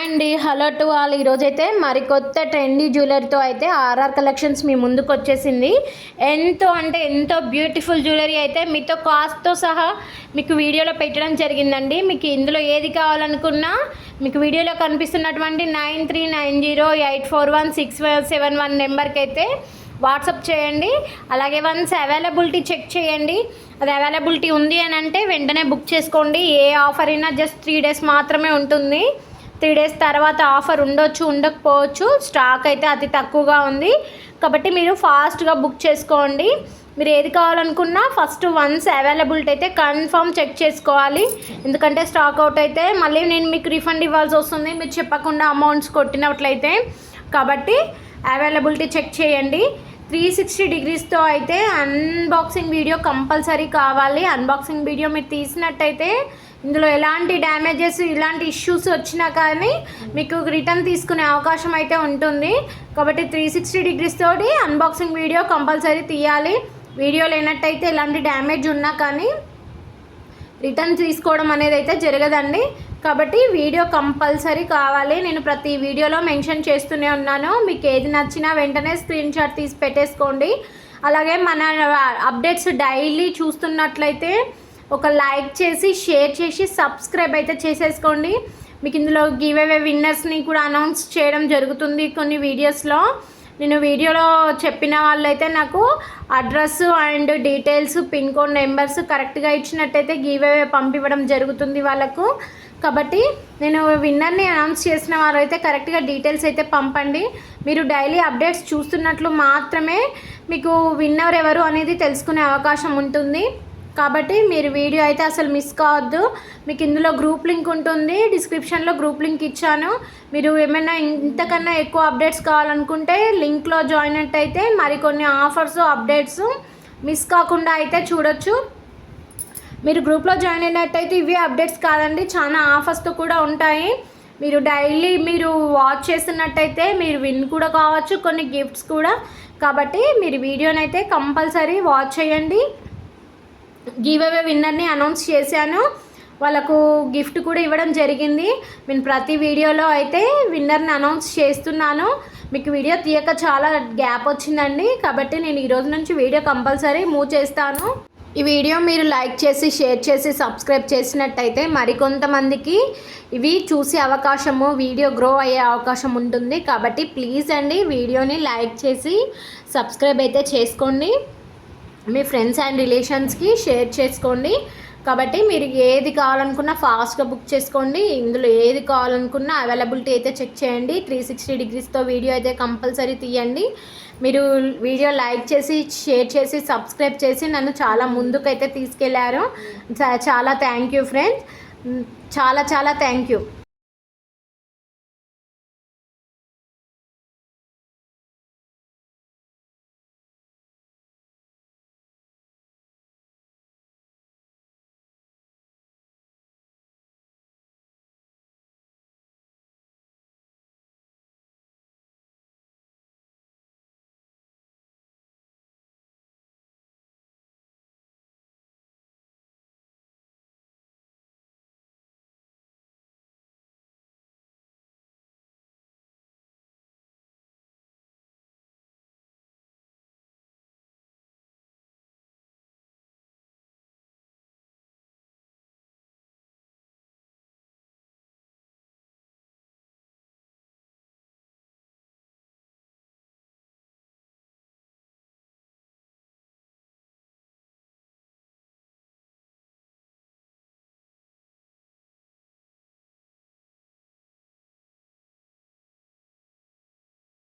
అండి, hello to all. ఈరోజైతే మరికొత్త trendy జ్యువెలరీతో అయితే ఆర్ఆర్ కలెక్షన్స్ మీ ముందుకు వచ్చేసింది. ఎంతో బ్యూటిఫుల్ జ్యువెలరీ అయితే మీతో కాస్ట్తో సహా మీకు వీడియోలో పెట్టడం జరిగిందండి. మీకు ఇందులో ఏది కావాలనుకున్నా మీకు వీడియోలో కనిపిస్తున్నటువంటి 9390841671 నెంబర్కి అయితే వాట్సాప్ చేయండి. అలాగే వన్స్ అవైలబిలిటీ చెక్ చేయండి. అది అవైలబిలిటీ ఉంది అని అంటే వెంటనే బుక్ చేసుకోండి. ఏ ఆఫర్ అయినా జస్ట్ 3 డేస్ మాత్రమే ఉంటుంది. 3 డేస్ తర్వాత ఆఫర్ ఉండొచ్చు, ఉండకపోవచ్చు. స్టాక్ అయితే అతి తక్కువగా ఉంది కాబట్టి మీరు ఫాస్ట్గా బుక్ చేసుకోండి. మీరు ఏది కావాలనుకున్నా ఫస్ట్ వన్స్ అవైలబిలిటీ అయితే కన్ఫర్మ్ చెక్ చేసుకోవాలి. ఎందుకంటే స్టాక్ అవుట్ అయితే మళ్ళీ నేను మీకు రిఫండ్ ఇవ్వాల్సి వస్తుంది మీరు చెప్పకుండా అమౌంట్స్ కొట్టినట్లయితే. కాబట్టి అవైలబిలిటీ చెక్ చేయండి. 360 డిగ్రీస్తో అయితే అన్బాక్సింగ్ వీడియో కంపల్సరీ కావాలి. అన్బాక్సింగ్ వీడియో మీరు తీసినట్టయితే ఇందులో ఎలాంటి డ్యామేజెస్ ఇలాంటి ఇష్యూస్ వచ్చినా కానీ మీకు రిటర్న్ తీసుకునే అవకాశం అయితే ఉంటుంది. కాబట్టి 360 డిగ్రీస్ తోటి అన్బాక్సింగ్ వీడియో కంపల్సరీ తీయాలి. వీడియో లేనట్టయితే ఎలాంటి డ్యామేజ్ ఉన్నా కానీ రిటర్న్ తీసుకోవడం అనేది అయితే జరగదండి. కాబట్టి వీడియో కంపల్సరీ కావాలి. నేను ప్రతి వీడియోలో మెన్షన్ చేస్తూనే ఉన్నాను. మీకు ఏది నచ్చినా వెంటనే స్క్రీన్ షాట్ తీసి పెట్టేసుకోండి. అలాగే మన అప్డేట్స్ డైలీ చూస్తున్నట్లయితే ఒక లైక్ చేసి షేర్ చేసి సబ్స్క్రైబ్ అయితే చేసేసుకోండి. మీకు ఇందులో గివ్ అవే విన్నర్స్ని కూడా అనౌన్స్ చేయడం జరుగుతుంది కొన్ని వీడియోస్లో. నేను వీడియోలో చెప్పిన వాళ్ళైతే నాకు address and details pin code numbers కరెక్ట్గా ఇచ్చినట్టయితే గివ్ అవే పంపివ్వడం జరుగుతుంది వాళ్ళకు. కాబట్టి నేను విన్నర్ని అనౌన్స్ చేసిన వారు అయితే కరెక్ట్గా డీటెయిల్స్ అయితే పంపండి. మీరు డైలీ అప్డేట్స్ చూస్తున్నట్లు మాత్రమే మీకు విన్నర్ ఎవరు అనేది తెలుసుకునే అవకాశం ఉంటుంది. కాబట్టి మీరు వీడియో అయితే అసలు మిస్ కావద్దు. మీకు ఇందులో గ్రూప్ లింక్ ఉంటుంది, డిస్క్రిప్షన్లో గ్రూప్ లింక్ ఇచ్చాను. మీరు ఏమైనా ఇంతకన్నా ఎక్కువ అప్డేట్స్ కావాలనుకుంటే లింక్లో జాయిన్ అయితే మరికొన్ని ఆఫర్స్ అప్డేట్స్ మిస్ కాకుండా అయితే చూడొచ్చు. మీరు గ్రూప్లో జాయిన్ అయినట్టయితే ఇవి అప్డేట్స్ కాదండి, చాలా ఆఫర్స్తో కూడా ఉంటాయి. మీరు డైలీ మీరు వాచ్ చేస్తున్నట్టయితే మీరు విన్ కూడా కావచ్చు, కొన్ని గిఫ్ట్స్ కూడా. కాబట్టి మీరు వీడియోనైతే కంపల్సరీ వాచ్ చేయండి. గివ్ అవే విన్నర్ని అనౌన్స్ చేశాను, వాళ్ళకు గిఫ్ట్ కూడా ఇవ్వడం జరిగింది. నేను ప్రతి వీడియోలో అయితే విన్నర్ని అనౌన్స్ చేస్తున్నాను. మీకు వీడియో తీయక చాలా గ్యాప్ వచ్చిందండి. కాబట్టి నేను ఈరోజు నుంచి వీడియో కంపల్సరీ మూవ్ చేస్తాను. ఈ వీడియో మీరు లైక్ చేసి షేర్ చేసి సబ్స్క్రైబ్ చేసినట్టయితే మరికొంతమందికి ఇవి చూసే అవకాశము, వీడియో గ్రో అయ్యే అవకాశం ఉంటుంది. కాబట్టి ప్లీజ్ అండి వీడియోని లైక్ చేసి సబ్స్క్రైబ్ అయితే చేసుకోండి. మీ ఫ్రెండ్స్ అండ్ రిలేషన్స్కి షేర్ చేసుకోండి. కాబట్టి మీరు ఏది కావాలనుకున్నా ఫాస్ట్గా బుక్ చేసుకోండి. ఇందులో ఏది కావాలనుకున్నా అవైలబిలిటీ అయితే చెక్ చేయండి. 360 డిగ్రీస్తో వీడియో అయితే కంపల్సరీ తీయండి. మీరు వీడియో లైక్ చేసి షేర్ చేసి సబ్స్క్రైబ్ చేసి నన్ను చాలా ముందుకైతే తీసుకెళ్లారు. చాలా థ్యాంక్ యూ ఫ్రెండ్స్, చాలా థ్యాంక్ యూ.